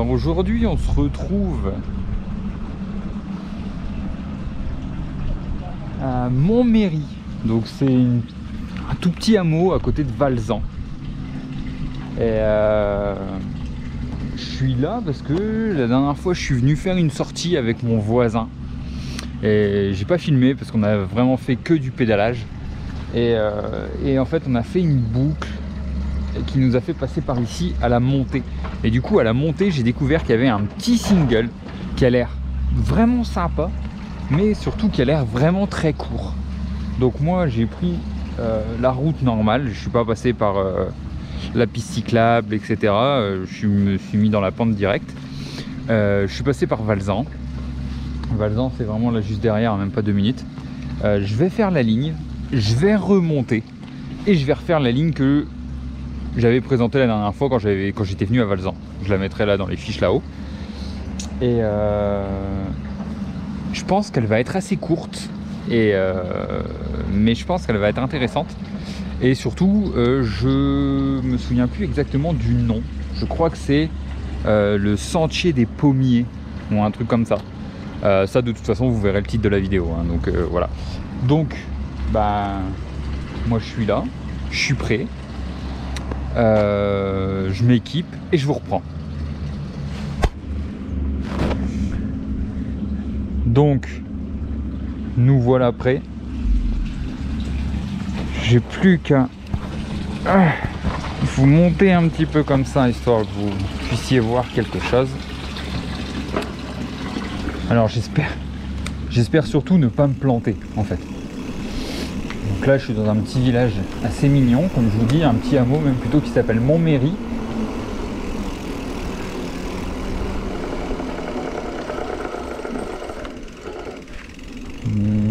Alors aujourd'hui on se retrouve à Montméry, donc c'est un tout petit hameau à côté de Valzan. Et je suis là parce que la dernière fois je suis venu faire une sortie avec mon voisin et j'ai pas filmé parce qu'on a vraiment fait que du pédalage et en fait on a fait une boucle qui nous a fait passer par ici à la montée. Et du coup à la montée j'ai découvert qu'il y avait un petit single qui a l'air vraiment sympa, mais surtout qui a l'air vraiment très court. Donc moi j'ai pris la route normale, je suis pas passé par la piste cyclable, etc. Je me suis mis dans la pente directe. Je suis passé par Valzan. Valzan c'est vraiment là juste derrière, même pas 2 minutes. Je vais faire la ligne, je vais remonter et je vais refaire la ligne que j'avais présentée la dernière fois quand j'étais venu à Valzan. Je la mettrai là dans les fiches là-haut. Et je pense qu'elle va être assez courte, mais je pense qu'elle va être intéressante. Et surtout, je me souviens plus exactement du nom. Je crois que c'est le Sentier des Pommiers ou un truc comme ça. Ça, de toute façon, vous verrez le titre de la vidéo. Hein, donc voilà. Donc, bah, moi, je suis là, je suis prêt. Je m'équipe et je vous reprends. Donc, nous voilà prêts. J'ai plus qu'à vous monter un petit peu comme ça, histoire que vous puissiez voir quelque chose. Alors j'espère surtout ne pas me planter en fait. Donc là je suis dans un petit village assez mignon, comme je vous dis, un petit hameau même plutôt, qui s'appelle Montméry.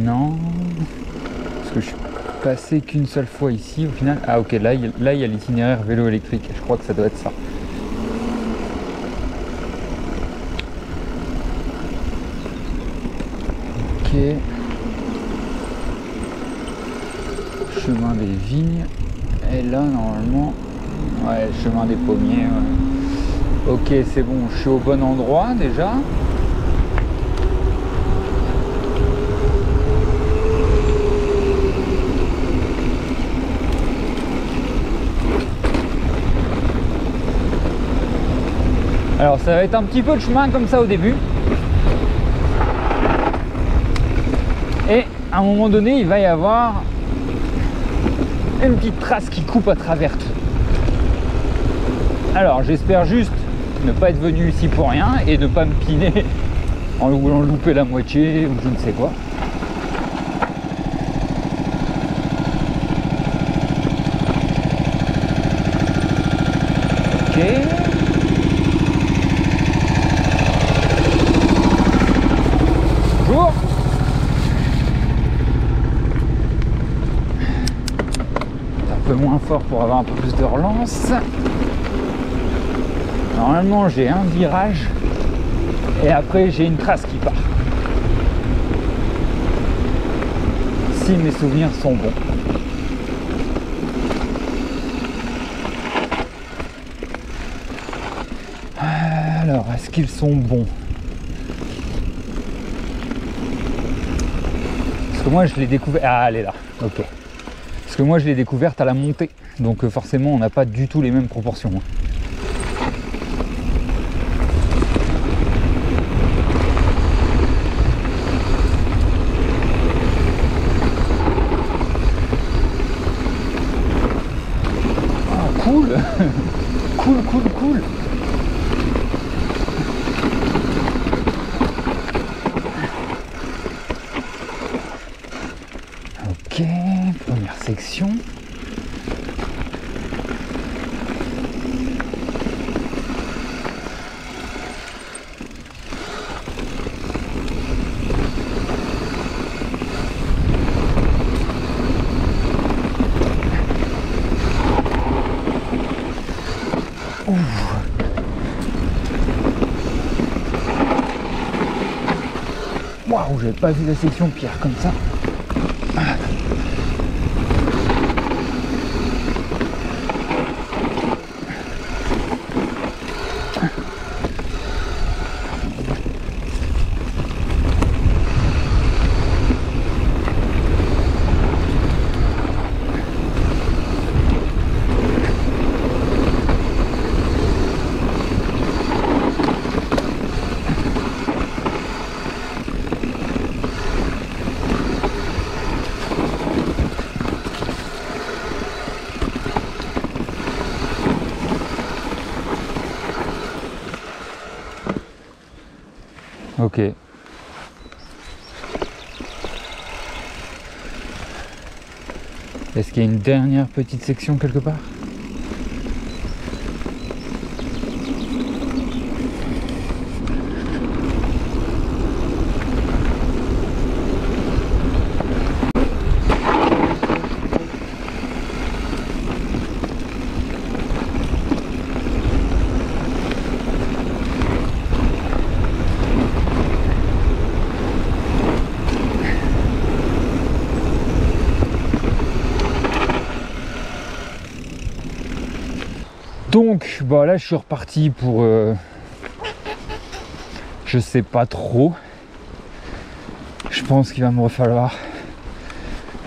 Non, parce que je suis passé qu'une seule fois ici au final. Ah ok, là il y a l'itinéraire vélo électrique, je crois que ça doit être ça. Ok. Chemin des vignes. Et là normalement, ouais, chemin des pommiers. Ouais. Ok, c'est bon, je suis au bon endroit déjà. Alors ça va être un petit peu de chemin comme ça au début. Et à un moment donné, il va y avoir une petite trace qui coupe à travers tout. Alors j'espère juste ne pas être venu ici pour rien et ne pas me piner en voulant louper la moitié ou je ne sais quoi. Ok. Bonjour. Un peu moins fort pour avoir un peu plus de relance. Normalement j'ai un virage et après j'ai une trace qui part. Si mes souvenirs sont bons. Alors, est-ce qu'ils sont bons? Parce que moi je l'ai découvert... Ah, elle est là, ok. Parce que moi je l'ai découverte à la montée. Donc forcément on n'a pas du tout les mêmes proportions. Oh, cool. Cool. Ok, première section. Waouh, j'avais pas vu la section pierre comme ça. Ok. Est-ce qu'il y a une dernière petite section quelque part? Donc bah là je suis reparti pour je sais pas trop. Je pense qu'il va me falloir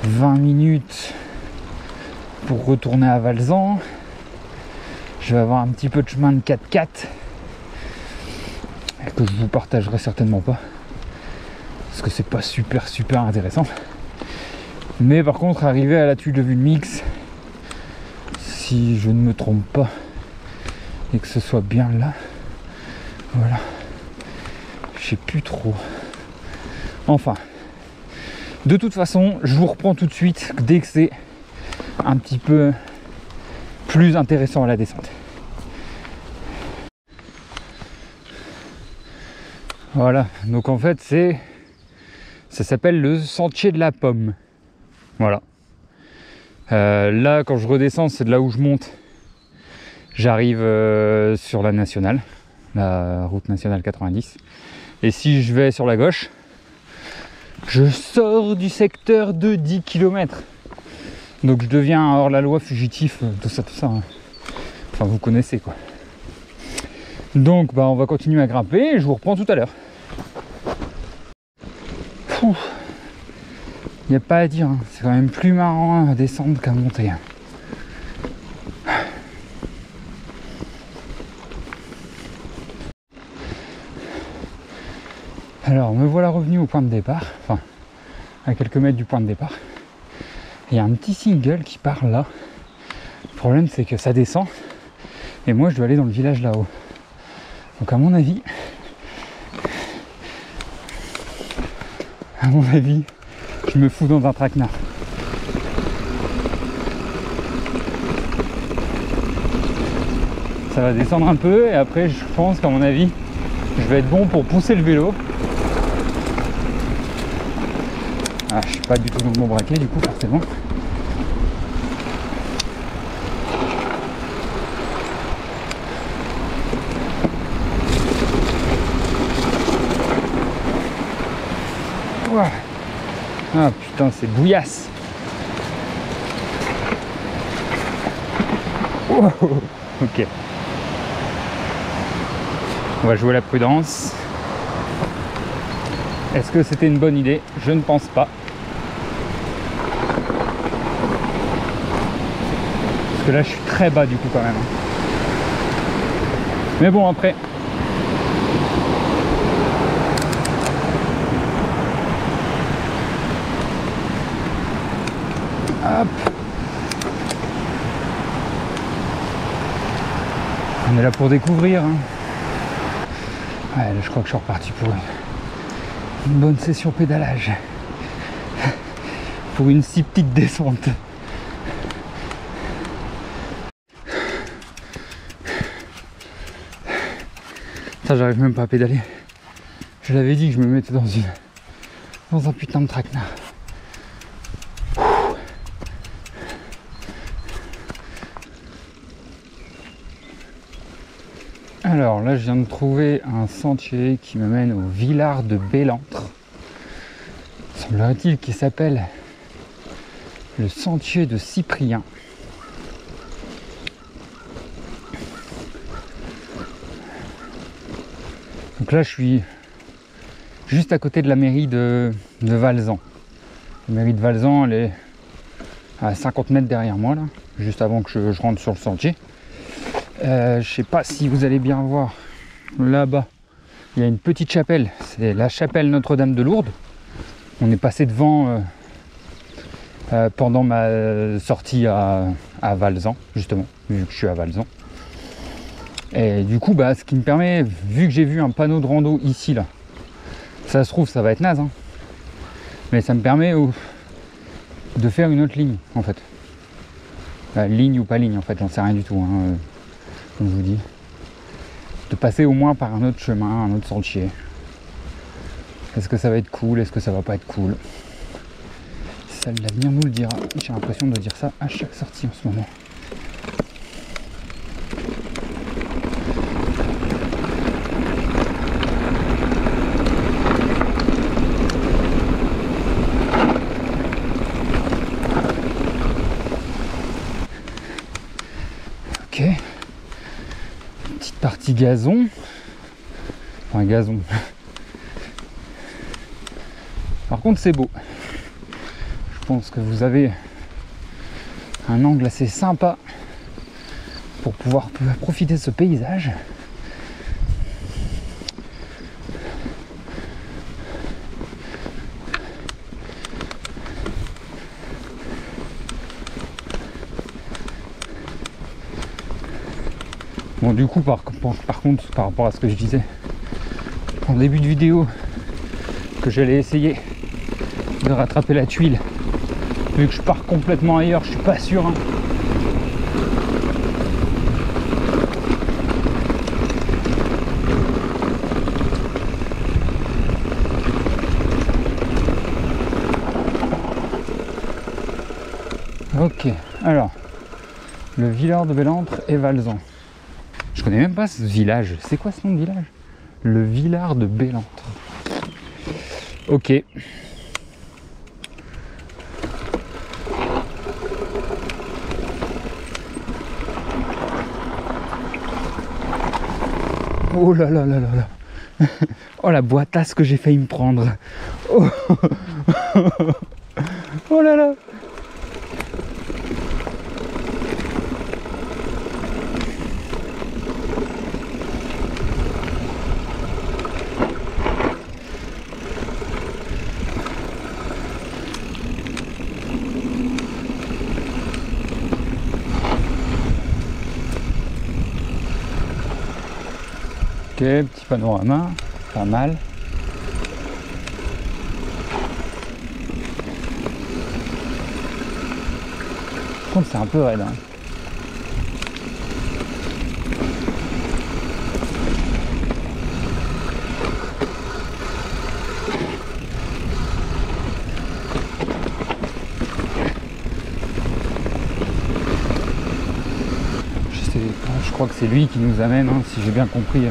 20 minutes pour retourner à Valzan. Je vais avoir un petit peu de chemin de 4x4 que je vous partagerai certainement pas parce que c'est pas super intéressant. Mais par contre arriver à la tuile de Vulmix, si je ne me trompe pas et que ce soit bien là, voilà, je sais plus trop. Enfin, de toute façon je vous reprends tout de suite dès que c'est un petit peu plus intéressant à la descente. Voilà, donc en fait ça s'appelle le sentier de la pomme. Voilà. Là quand je redescends, c'est de là où je monte. J'arrive sur la nationale, la route nationale 90. Et si je vais sur la gauche, je sors du secteur de 10 km. Donc je deviens hors-la-loi, fugitif, tout ça. Enfin vous connaissez quoi. Donc bah on va continuer à grimper et je vous reprends tout à l'heure. Il n'y a pas à dire, hein. C'est quand même plus marrant à descendre qu'à monter. Alors me voilà revenu au point de départ, enfin à quelques mètres du point de départ. Il y a un petit single qui part là. Le problème c'est que ça descend et moi je dois aller dans le village là-haut. Donc à mon avis, je me fous dans un traquenard. Ça va descendre un peu et après je pense qu'à mon avis je vais être bon pour pousser le vélo. Ah, je suis pas du tout dans le bon braquet du coup forcément. Ouah. Ah putain c'est bouillasse. Oh, ok. On va jouer la prudence. Est-ce que c'était une bonne idée? Je ne pense pas. Parce que là je suis très bas du coup quand même. Mais bon après. Hop. On est là pour découvrir. Hein. Ouais, là, je crois que je suis reparti pour une bonne session pédalage. Pour une si petite descente. Ça, j'arrive même pas à pédaler. Je l'avais dit que je me mettais dans un putain de traquenard. Alors là je viens de trouver un sentier qui me mène au Villard de Bellentre. Semblerait-il qu'il s'appelle le sentier de Cyprien. Donc là je suis juste à côté de la mairie de Valzan. La mairie de Valzan elle est à 50 mètres derrière moi là, juste avant que je rentre sur le sentier. Je sais pas si vous allez bien voir là-bas, il y a une petite chapelle, c'est la chapelle Notre-Dame de Lourdes. On est passé devant pendant ma sortie à Valzan, justement, vu que je suis à Valzan. Et du coup, bah, ce qui me permet, vu que j'ai vu un panneau de rando ici, là, Ça se trouve, ça va être naze, hein. Mais ça me permet de faire une autre ligne, en fait. Ligne ou pas ligne, en fait, j'en sais rien du tout, hein, comme je vous dis. De passer au moins par un autre chemin, un autre sentier. Est-ce que ça va être cool? Est-ce que ça va pas être cool? Seul l'avenir nous le dira. J'ai l'impression de dire ça à chaque sortie en ce moment. Ok. Petite partie gazon. Enfin gazon. Par contre c'est beau. Je pense que vous avez un angle assez sympa pour pouvoir profiter de ce paysage. Bon du coup par contre par rapport à ce que je disais en début de vidéo, que j'allais essayer de rattraper la tuile, vu que je pars complètement ailleurs, je suis pas sûr, hein. Ok, alors le Villard de Bellentre et Valzan. Je connais même pas ce village. C'est quoi ce nom de village? Le Villard de Bellentre. Ok. Oh là là là là là. Oh la boîtasse que j'ai failli me prendre. Oh, oh là là. Ok, petit panorama, pas mal. Par contre c'est un peu raide, hein. Je crois que c'est lui qui nous amène, hein, si j'ai bien compris.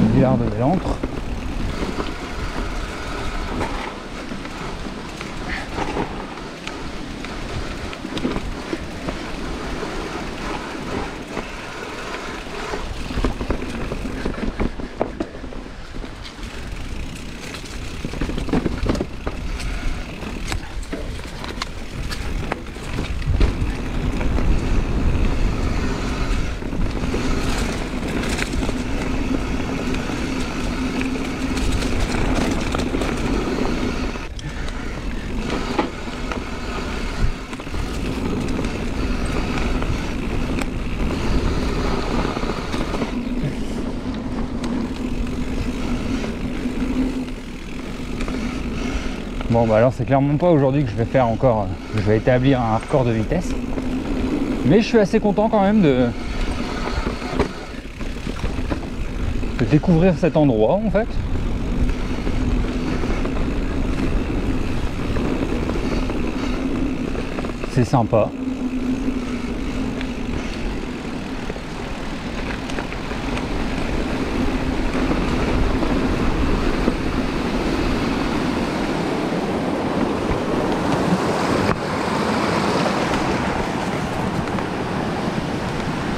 Le Villard de Bellentre. Bon bah alors c'est clairement pas aujourd'hui que je vais faire encore, je vais établir un record de vitesse. Mais je suis assez content quand même de découvrir cet endroit en fait. C'est sympa.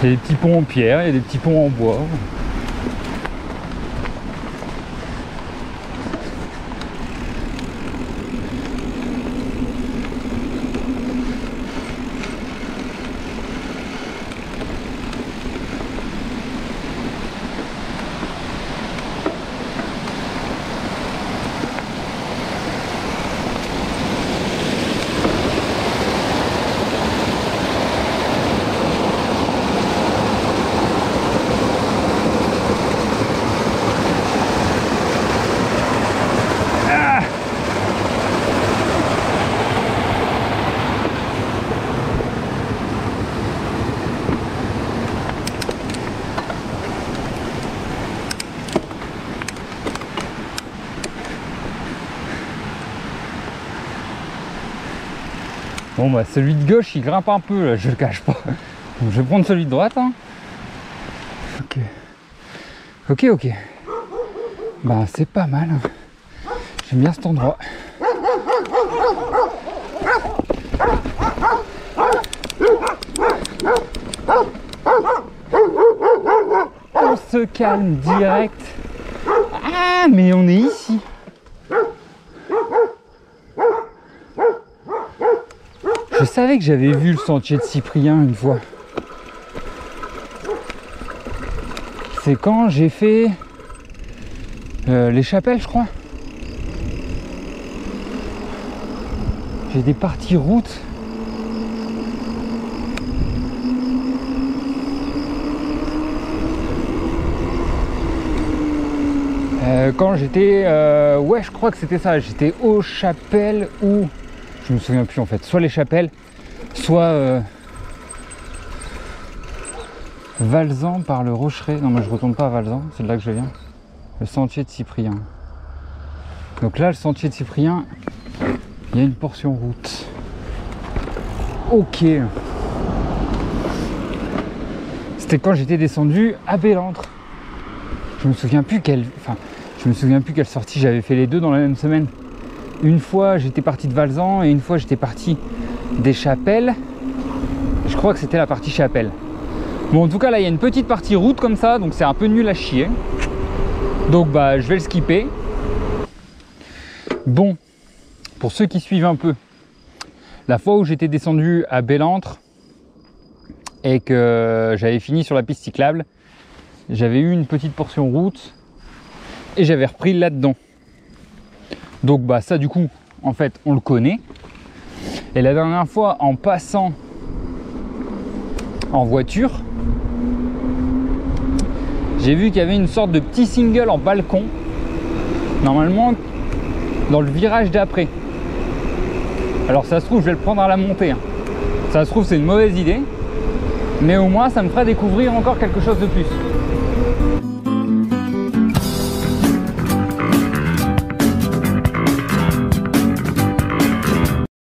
Il y a des petits ponts en pierre, il y a des petits ponts en bois. Bon bah celui de gauche il grimpe un peu là, je le cache pas. Donc, je vais prendre celui de droite. Hein. Ok. Bah c'est pas mal. J'aime bien cet endroit. On se calme direct. Ah mais on est ici. Je savais que j'avais vu le sentier de Cyprien une fois. C'est quand j'ai fait les chapelles, je crois. J'ai des parties routes. Quand j'étais... ouais, je crois que c'était ça. J'étais aux chapelles ou... Je me souviens plus en fait. Soit les chapelles, soit... Valzan par le Rocheret. Non, moi je retourne pas à Valzan, c'est de là que je viens. Le sentier de Cyprien. Donc là, le sentier de Cyprien, il y a une portion route. Ok. C'était quand j'étais descendu à Bellentre. Je me souviens plus quelle sortie j'avais fait les deux dans la même semaine. Une fois j'étais parti de Valzan et une fois j'étais parti des Chapelles. Je crois que c'était la partie Chapelle. Bon, en tout cas là il y a une petite partie route comme ça, donc c'est un peu nul à chier. Donc bah je vais le skipper. Bon, pour ceux qui suivent un peu, la fois où j'étais descendu à Bellentre et que j'avais fini sur la piste cyclable, j'avais eu une petite portion route et j'avais repris là-dedans. Donc bah ça du coup, en fait, on le connaît. Et la dernière fois, en passant en voiture, j'ai vu qu'il y avait une sorte de petit single en balcon, normalement dans le virage d'après. Alors ça se trouve, je vais le prendre à la montée. Ça se trouve, c'est une mauvaise idée, mais au moins ça me fera découvrir encore quelque chose de plus.